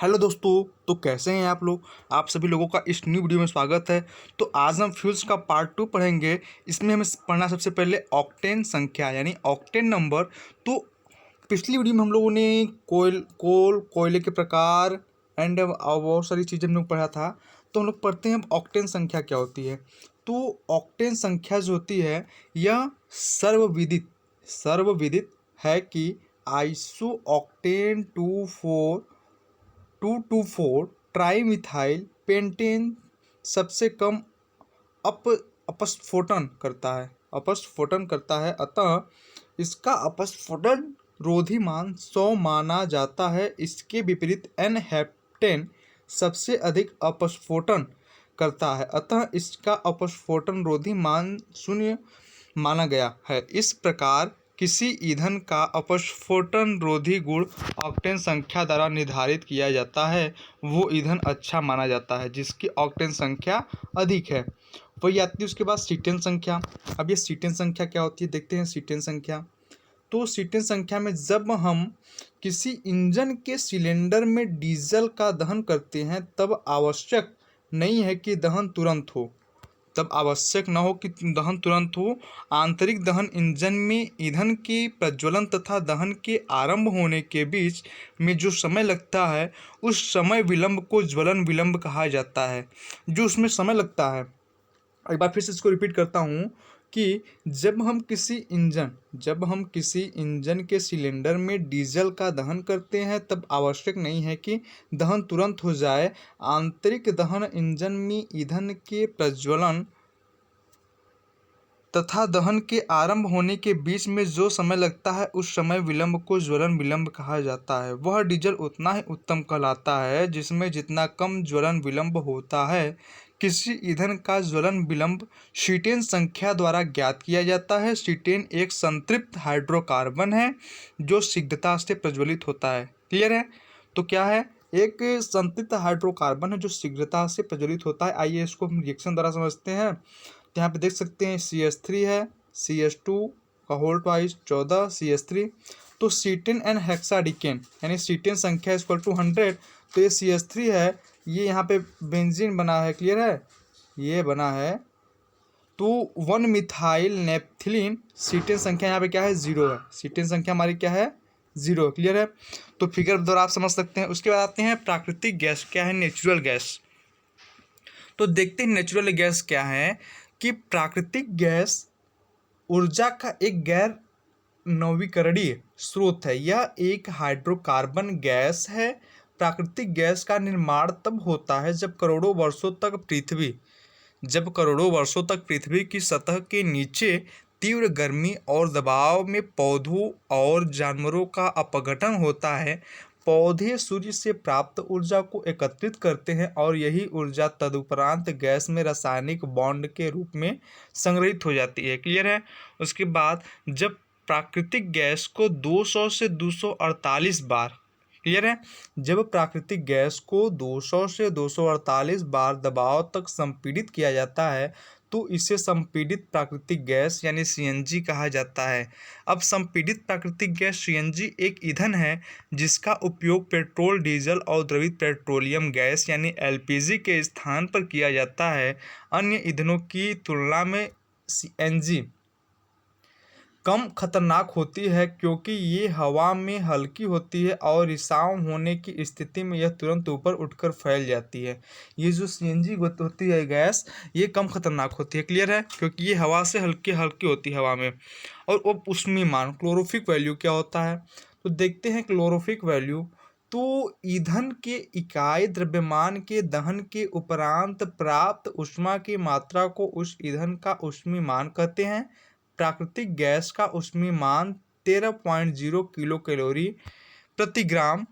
Hello दोस्तों। तो कैसे हैं आप लोग। आप सभी लोगों का इस न्यू वीडियो में स्वागत है। तो आज हम फ्यूल्स का पार्ट 2 पढ़ेंगे। इसमें हमें पढ़ना सबसे पहले ऑक्टेन संख्या यानी ऑक्टेन नंबर। तो पिछली वीडियो में हम लोगों ने कोयले के प्रकार एंड बहुत सारी चीज़ें हम लोग पढ़ा था। तो हम लोग पढ़ते हैं अब ऑक्टेन संख्या क्या होती है। तो ऑक्टेन संख्या जो होती है यह सर्वविदित है कि आइसो ऑक्टेन 2,4 ट्राईमिथाइल पेंटेन सबसे कम अप अपस्फोटन करता है। अतः इसका अपस्फोटन रोधी मान 100 माना जाता है। इसके विपरीत एन हेप्टेन सबसे अधिक अपस्फोटन करता है, अतः इसका अपस्फोटन रोधी मान 0 माना गया है। इस प्रकार किसी ईंधन का अपस्फोटन रोधी गुण ऑक्टेन संख्या द्वारा निर्धारित किया जाता है। वो ईंधन अच्छा माना जाता है जिसकी ऑक्टेन संख्या अधिक है। वही आती है उसके बाद सीटेन संख्या। अब ये सीटेन संख्या क्या होती है देखते हैं। सीटेन संख्या, तो सीटेन संख्या में जब हम किसी इंजन के सिलेंडर में डीजल का दहन करते हैं तब आवश्यक नहीं है कि दहन तुरंत हो। आंतरिक दहन इंजन में ईंधन के प्रज्वलन तथा दहन के आरंभ होने के बीच में जो समय लगता है उस समय विलंब को ज्वलन विलंब कहा जाता है। जो उसमें समय लगता है, एक बार फिर से इसको रिपीट करता हूँ कि जब हम किसी इंजन के सिलेंडर में डीजल का दहन करते हैं तब आवश्यक नहीं है कि दहन तुरंत हो जाए। आंतरिक दहन इंजन में ईंधन के प्रज्वलन तथा दहन के आरंभ होने के बीच में जो समय लगता है उस समय विलंब को ज्वलन विलंब कहा जाता है। वह डीजल उतना ही उत्तम कहलाता है जिसमें जितना कम ज्वलन विलंब होता है। किसी ईंधन का ज्वलन विलंब सीटेन संख्या द्वारा ज्ञात किया जाता है। सीटेन एक संतृप्त हाइड्रोकार्बन है जो शीघ्रता से प्रज्वलित होता है। क्लियर है। तो क्या है, एक संतृप्त हाइड्रोकार्बन है जो शीघ्रता से प्रज्वलित होता है। आइए इसको हम रिएक्शन द्वारा समझते हैं। तो यहाँ पे देख सकते हैं CH3 है, CH2 का होल ट्वाइस 14 CH3। तो सीटेन एंड हेक्साडिकेन यानी सीटेन संख्या इक्वल टू 100। तो ये CH3 है, ये यहाँ पे बेंजीन बना है। क्लियर है, ये बना है। तो 1 मिथाइल नेप्थिलीन सीटेन संख्या यहाँ पे क्या है 0 है। सीटेन संख्या हमारी क्या है 0। क्लियर है। तो फिगर द्वारा आप समझ सकते हैं। उसके बाद आते हैं प्राकृतिक गैस क्या है, नेचुरल गैस। तो देखते हैं नेचुरल गैस क्या है कि प्राकृतिक गैस ऊर्जा का एक गैर नवीकरणीय स्रोत है। यह एक हाइड्रोकार्बन गैस है। प्राकृतिक गैस का निर्माण तब होता है जब करोड़ों वर्षों तक पृथ्वी की सतह के नीचे तीव्र गर्मी और दबाव में पौधों और जानवरों का अपघटन होता है। पौधे सूर्य से प्राप्त ऊर्जा को एकत्रित करते हैं और यही ऊर्जा तदुपरांत गैस में रासायनिक बॉन्ड के रूप में संग्रहित हो जाती है। क्लियर है। उसके बाद जब प्राकृतिक गैस को 200 से 248 बार, क्लियर है, जब प्राकृतिक गैस को 200 से 248 बार दबाव तक संपीड़ित किया जाता है तो इसे संपीड़ित प्राकृतिक गैस यानी CNG कहा जाता है। अब संपीड़ित प्राकृतिक गैस CNG एक ईंधन है जिसका उपयोग पेट्रोल, डीजल और द्रवित पेट्रोलियम गैस यानी LPG के स्थान पर किया जाता है। अन्य ईंधनों की तुलना में CNG कम खतरनाक होती है क्योंकि ये हवा में हल्की होती है और रिसाव होने की स्थिति में यह तुरंत ऊपर उठकर फैल जाती है। ये जो CNG होती है गैस, ये कम खतरनाक होती है। क्लियर है, क्योंकि ये हवा से हल्की हल्की होती है हवा में। और वो ऊष्मीमान क्लोरोफिक वैल्यू क्या होता है, तो देखते हैं क्लोरोफिक वैल्यू। तो ईंधन के इकाई द्रव्यमान के दहन के उपरांत प्राप्त ऊष्मा की मात्रा को उस ईंधन का ऊष्मीमान कहते हैं। प्राकृतिक गैस का ऊष्मीमान 13.0 किलो कैलोरी प्रति ग्राम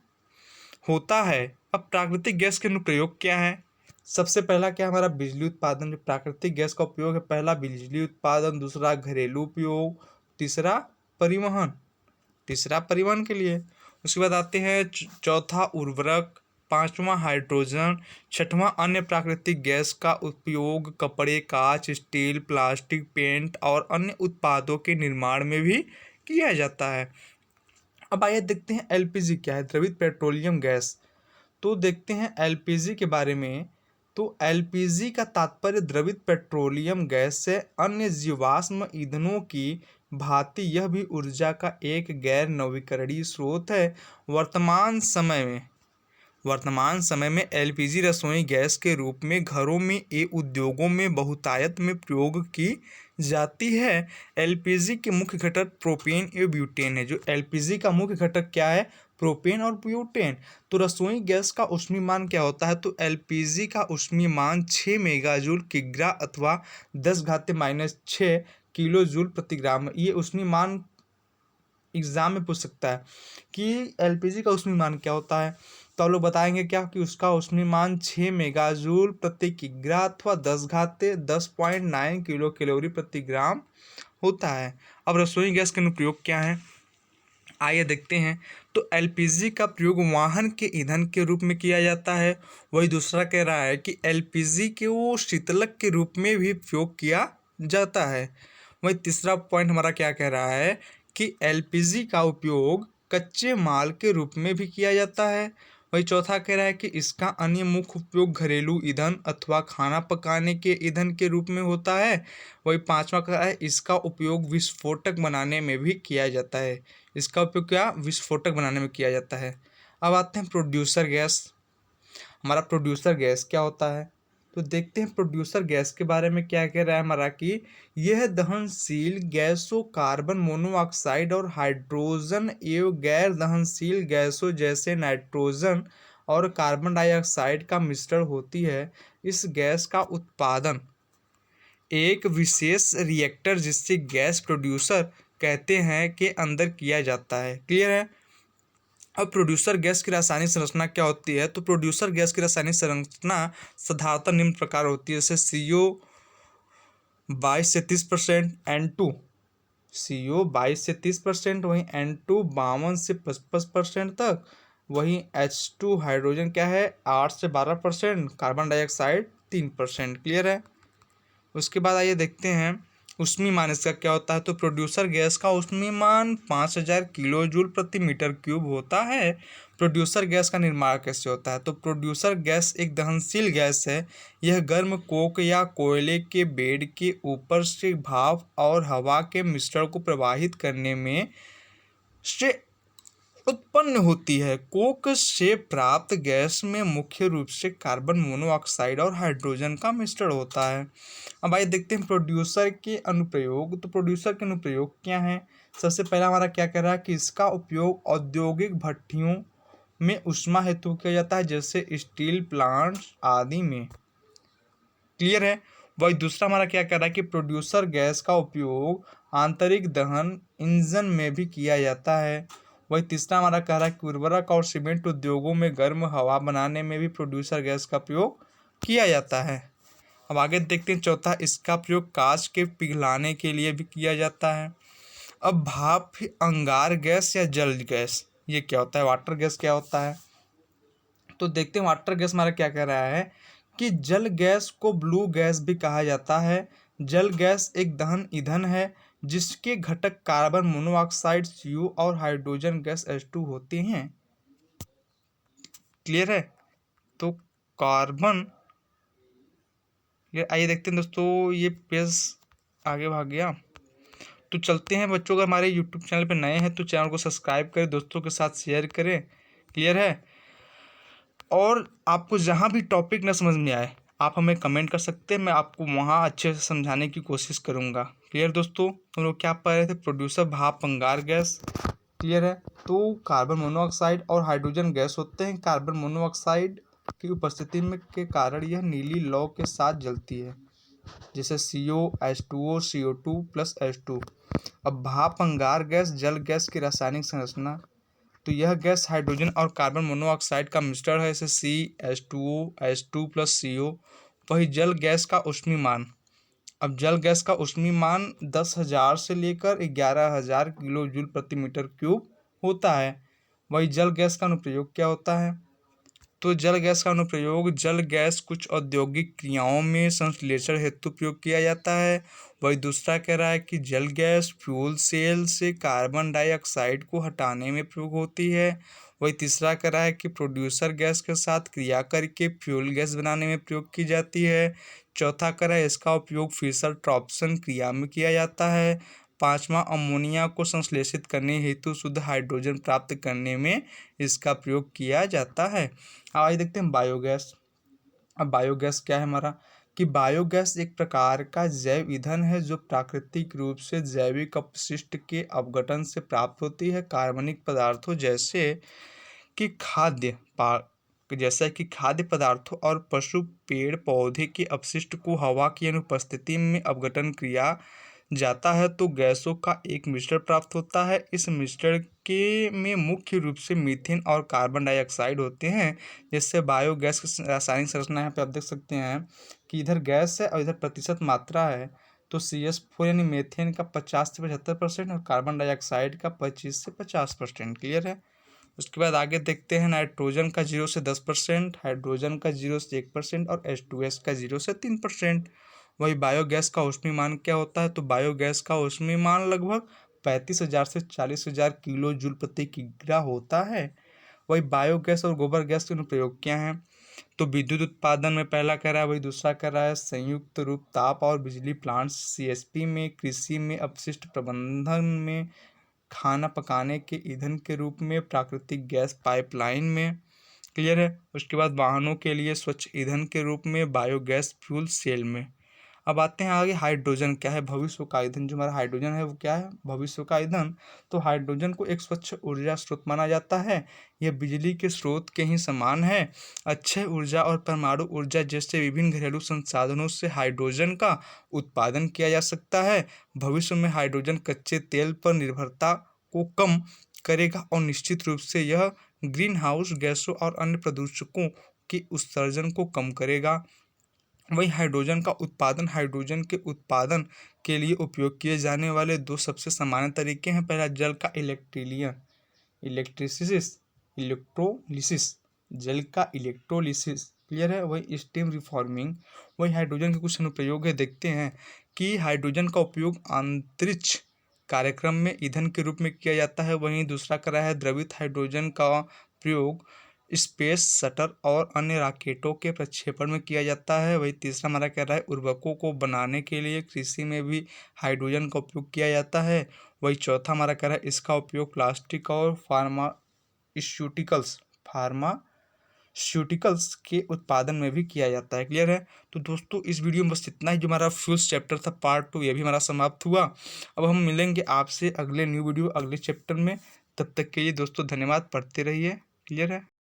होता है। अब प्राकृतिक गैस के अनुप्रयोग क्या है। सबसे पहला क्या हमारा बिजली उत्पादन। जो प्राकृतिक गैस का उपयोग है, पहला बिजली उत्पादन, दूसरा घरेलू उपयोग, तीसरा परिवहन के लिए। उसके बाद आते हैं चौथा उर्वरक, पांचवा हाइड्रोजन, छठवां अन्य प्राकृतिक गैस का उपयोग कपड़े, कांच, स्टील, प्लास्टिक, पेंट और अन्य उत्पादों के निर्माण में भी किया जाता है। अब आइए देखते हैं LPG क्या है, द्रवित पेट्रोलियम गैस। तो देखते हैं एलपीजी के बारे में। तो एलपीजी का तात्पर्य द्रवित पेट्रोलियम गैस से अन्य जीवाश्म ईंधनों की भांति यह भी ऊर्जा का एक गैर नवीकरणीय स्रोत है। वर्तमान समय में एलपीजी रसोई गैस के रूप में घरों में उद्योगों में बहुतायत में प्रयोग की जाती है। एलपीजी के मुख्य घटक प्रोपेन एवं ब्यूटेन है। जो एलपीजी का मुख्य घटक क्या है? प्रोपेन और ब्यूटेन। तो रसोई गैस का ऊष्मीमान क्या होता है? तो एलपीजी का ऊष्मीमान 6 मेगाजूल किग्रा अथवा 10⁻⁻6 किलो जूल प्रति ग्राम। ये ऊष्मीमान एग्जाम में पूछ सकता है कि एलपीजी का ऊष्मीमान क्या होता है। तो आप लोग बताएंगे क्या कि उसका ऊष्मीमान 6 मेगाजूल प्रति किग्रा अथवा 10⁻10.9 किलो कैलोरी प्रति ग्राम होता है। अब रसोई गैस का अनुप्रयोग क्या है, आइए देखते हैं। तो एलपीजी का प्रयोग वाहन के ईंधन के रूप में किया जाता है। वही दूसरा कह रहा है कि एलपीजी के वो शीतलक के रूप में भी प्रयोग किया जाता है। वही तीसरा पॉइंट हमारा क्या कह रहा है कि एलपीजी का उपयोग कच्चे माल के रूप में भी किया जाता है। वही चौथा कह रहा है कि इसका अन्य मुख्य उपयोग घरेलू ईंधन अथवा खाना पकाने के ईंधन के रूप में होता है। वही पांचवा कह रहा है इसका उपयोग विस्फोटक बनाने में भी किया जाता है। इसका उपयोग क्या? विस्फोटक बनाने में किया जाता है। अब आते हैं प्रोड्यूसर गैस। हमारा प्रोड्यूसर गैस क्या होता है? तो देखते हैं प्रोड्यूसर गैस के बारे में क्या कह रहा है हमारा कि यह दहनशील गैसों कार्बन मोनोऑक्साइड और हाइड्रोजन एवं गैर दहनशील गैसों जैसे नाइट्रोजन और कार्बन डाइऑक्साइड का मिश्रण होती है। इस गैस का उत्पादन एक विशेष रिएक्टर जिसे गैस प्रोड्यूसर कहते हैं के अंदर किया जाता है। क्लियर है? अब प्रोड्यूसर गैस की रासायनिक संरचना क्या होती है? तो प्रोड्यूसर गैस की रासायनिक संरचना साधारणतः निम्न प्रकार होती है, जैसे CO 22 से 30%, N2 CO 22 से 30%, वहीं N2 52 से 55% तक, वहीं H2 हाइड्रोजन क्या है 8 से 12%, कार्बन डाइऑक्साइड 3%। क्लियर है? उसके बाद आइए देखते हैं ऊष्मीमान इसका क्या होता है। तो प्रोड्यूसर गैस का ऊष्मीमान 5000 किलो जूल प्रति मीटर क्यूब होता है। प्रोड्यूसर गैस का निर्माण कैसे होता है? तो प्रोड्यूसर गैस एक दहनशील गैस है। यह गर्म कोक या कोयले के बेड के ऊपर से भाप और हवा के मिश्रण को प्रवाहित करने में से उत्पन्न होती है। कोक से प्राप्त गैस में मुख्य रूप से कार्बन मोनोऑक्साइड और हाइड्रोजन का मिश्रण होता है। अब आइए देखते हैं प्रोड्यूसर के अनुप्रयोग। तो प्रोड्यूसर के अनुप्रयोग क्या हैं? सबसे पहला हमारा क्या कह रहा है कि इसका उपयोग औद्योगिक भट्टियों में ऊष्मा हेतु किया जाता है, जैसे स्टील प्लांट्स आदि में। क्लियर है? वही दूसरा हमारा क्या कह रहा है कि प्रोड्यूसर गैस का उपयोग आंतरिक दहन इंजन में भी किया जाता है। वही तीसरा हमारा कह रहा है कि उर्वरक और सीमेंट उद्योगों में गर्म हवा बनाने में भी प्रोड्यूसर गैस का प्रयोग किया जाता है। अब आगे देखते हैं चौथा, इसका प्रयोग कांच के पिघलाने के लिए भी किया जाता है। अब भाप अंगार गैस या जल गैस ये क्या होता है? वाटर गैस क्या होता है? तो देखते हैं वाटर गैस हमारा क्या कह रहा है कि जल गैस को ब्लू गैस भी कहा जाता है। जल गैस एक दहन ईंधन है जिसके घटक कार्बन मोनोऑक्साइड CO और हाइड्रोजन गैस H2 होते हैं। क्लियर है? तो कार्बन, आइए देखते हैं दोस्तों, ये पेज आगे भाग गया। तो चलते हैं बच्चों, अगर हमारे यूट्यूब चैनल पर नए हैं तो चैनल को सब्सक्राइब करें, दोस्तों के साथ शेयर करें। क्लियर है? और आपको जहाँ भी टॉपिक न समझ में आए आप हमें कमेंट कर सकते हैं, मैं आपको वहाँ अच्छे से समझाने की कोशिश करूँगा। क्लियर दोस्तों? हम लोग क्या पढ़ रहे थे? प्रोड्यूसर भाप अंगार गैस। क्लियर है? तो कार्बन मोनोऑक्साइड और हाइड्रोजन गैस होते हैं। कार्बन मोनोऑक्साइड की उपस्थिति में के कारण यह नीली लौ के साथ जलती है, जैसे CO H2O CO2 plus H2। अब भाप अंगार गैस जल गैस की रासायनिक संरचना, तो यह गैस हाइड्रोजन और कार्बन मोनोऑक्साइड का मिश्रण है, जैसे CH2O H2 प्लस CO। वही जल गैस का ऊष्मीमान, अब जल गैस का ऊष्मीमान 10,000 से लेकर 11,000 किलो जूल प्रति मीटर क्यूब होता है। वही जल गैस का अनुप्रयोग क्या होता है? तो जल गैस का अनुप्रयोग, जल गैस कुछ औद्योगिक क्रियाओं में संश्लेषण हेतु प्रयोग किया जाता है। वही दूसरा कह रहा है कि जल गैस फ्यूल सेल से कार्बन डाइऑक्साइड को हटाने में प्रयोग होती है। वही तीसरा कह रहा है कि प्रोड्यूसर गैस के साथ क्रिया करके फ्यूल गैस बनाने में प्रयोग की जाती है। चौथा कह रहा है इसका उपयोग फिशर ट्रॉप्सन क्रिया में किया जाता है। पांचवा, अमोनिया को संश्लेषित करने हेतु शुद्ध हाइड्रोजन प्राप्त करने में इसका प्रयोग किया जाता है। आइए देखते हैं बायोगैस। अब बायोगैस क्या है हमारा, कि बायोगैस एक प्रकार का जैव ईंधन है जो प्राकृतिक रूप से जैविक अपशिष्ट के अपघटन से प्राप्त होती है। कार्बनिक पदार्थों कि खाद्य जैसा कि खाद्य पदार्थों और पशु पेड़ पौधे के अपशिष्ट को हवा की अनुपस्थिति में अपघटन किया जाता है तो गैसों का एक मिश्रण प्राप्त होता है। इस मिश्रण के में मुख्य रूप से मीथेन और कार्बन डाइऑक्साइड होते हैं। जिससे बायोगैस की रासायनिक संरचना यहाँ पे आप देख सकते हैं कि इधर गैस है और इधर प्रतिशत मात्रा है। तो CH4 यानी मीथेन का 50 से 75% और कार्बन डाइऑक्साइड का 25 से 50%। क्लियर है। उसके बाद आगे देखते हैं नाइट्रोजन का 0 से 10%, हाइड्रोजन का 0 से 1% और H2S का 0 से 3%। वही बायोगैस का ऊष्मीमान क्या होता है, तो बायोगैस का ऊष्मीमान लगभग 35,000 से 40,000 किलो जूल प्रति किग्रा होता है। वही बायोगैस और गोबर गैस के अनुप्रयोग क्या हैं, तो विद्युत उत्पादन में पहला कह रहा है, वही दूसरा कह रहा है संयुक्त रूप ताप और बिजली प्लांट CSP में, कृषि में, अपशिष्ट प्रबंधन में, खाना पकाने के ईंधन के रूप में, प्राकृतिक गैस पाइपलाइन में। क्लियर है। उसके बाद वाहनों के लिए स्वच्छ ईंधन के रूप में बायोगैस फ्यूल सेल में। अब आते हैं आगे, हाइड्रोजन क्या है, भविष्य का ईंधन। जो हमारा हाइड्रोजन है वो क्या है, भविष्य का ईंधन। तो हाइड्रोजन को एक स्वच्छ ऊर्जा स्रोत माना जाता है। यह बिजली के स्रोत के ही समान है। अक्षय ऊर्जा और परमाणु ऊर्जा जैसे विभिन्न घरेलू संसाधनों से हाइड्रोजन का उत्पादन किया जा सकता है। भविष्य में हाइड्रोजन कच्चे तेल पर निर्भरता को कम करेगा और निश्चित रूप से यह ग्रीन हाउस गैसों और अन्य प्रदूषकों के उत्सर्जन को कम करेगा। वही हाइड्रोजन के उत्पादन के लिए उपयोग किए जाने वाले दो सबसे सामान्य तरीके हैं। पहला, जल का इलेक्ट्रोलिसिस, जल का इलेक्ट्रोलिसिस। क्लियर है। वही स्टीम रिफॉर्मिंग। वही हाइड्रोजन के कुछ अनुप्रयोग है, देखते हैं कि हाइड्रोजन का उपयोग अंतरिक्ष कार्यक्रम में ईंधन के रूप में किया जाता है। वहीं दूसरा करा है द्रवित हाइड्रोजन का प्रयोग स्पेस शटल और अन्य रॉकेटों के प्रक्षेपण में किया जाता है। वही तीसरा हमारा कह रहा है उर्वरकों को बनाने के लिए कृषि में भी हाइड्रोजन का उपयोग किया जाता है। वही चौथा हमारा कह रहा है इसका उपयोग प्लास्टिक और फार्मास्यूटिकल्स के उत्पादन में भी किया जाता है। क्लियर है। तो दोस्तों इस वीडियो में बस इतना ही। जो हमारा फ्यूल्स चैप्टर था पार्ट 2 ये भी हमारा समाप्त हुआ। अब हम मिलेंगे आपसे अगले न्यू वीडियो अगले चैप्टर में। तब तक के लिए दोस्तों धन्यवाद, पढ़ते रहिए। क्लियर है।